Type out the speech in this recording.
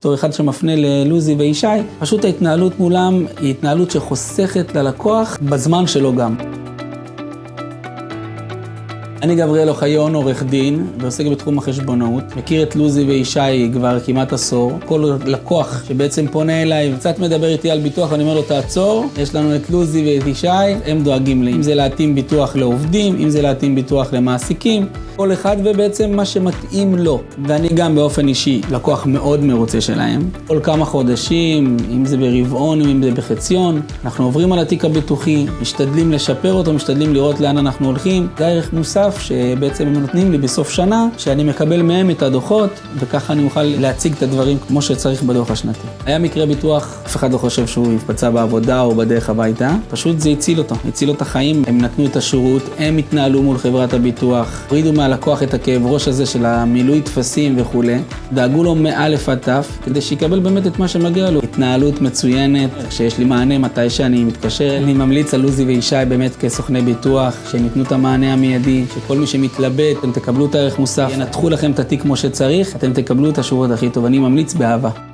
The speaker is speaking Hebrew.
בתור אחד שמפנה ללוזי וישי, פשוט ההתנהלות מולם היא התנהלות שחוסכת ללקוח בזמן שלו גם. אני גבריאל אוחיון, עורך דין, ועוסק בתחום החשבונאות. מכיר את לוזי וישי כבר כמעט עשור. כל לקוח שבעצם פונה אליי וקצת מדבר איתי על ביטוח, אני אומר לו תעצור. יש לנו את לוזי ואת ישי, הם דואגים לי. אם זה להתאים ביטוח לעובדים, אם זה להתאים ביטוח למעסיקים. כל אחד ובעצם מה שמתאים לו. ואני גם באופן אישי לקוח מאוד מרוצה שלהם. כל כמה חודשים, אם זה ברבעון, אם זה בחציון, אנחנו עוברים על התיק הביטוחי, משתדלים לשפר אותו, משתדלים לראות לאן אנחנו הולכים. זה ערך מוסף שבעצם הם נותנים לי בסוף שנה, שאני מקבל מהם את הדוחות, וככה אני אוכל להציג את הדברים כמו שצריך בדוח השנתי. היה מקרה ביטוח, אף אחד לא חושב שהוא יפצע בעבודה או בדרך הביתה, פשוט זה הציל אותו, הציל לו את החיים, הם נתנו את השירות, הם התנהלו מול חברת הביטוח, הורידו מהלקוח את הכאב ראש הזה של המילוי תפסים וכו', דאגו לו מאלף עד תף, כדי שיקבל באמת את מה שמגיע לו. התנהלות מצוינת, שיש לי מענה מתי שאני מתקשר, אני ממליץ על לוזי וישי באמת כסוכני ביטוח, שהם ייתנו את המענה המיידי, כל מי שמתלבט, אתם תקבלו את הערך מוסף, ינתחו לכם את התיק כמו שצריך, אתם תקבלו את השירות הכי טוב. אני ממליץ באהבה.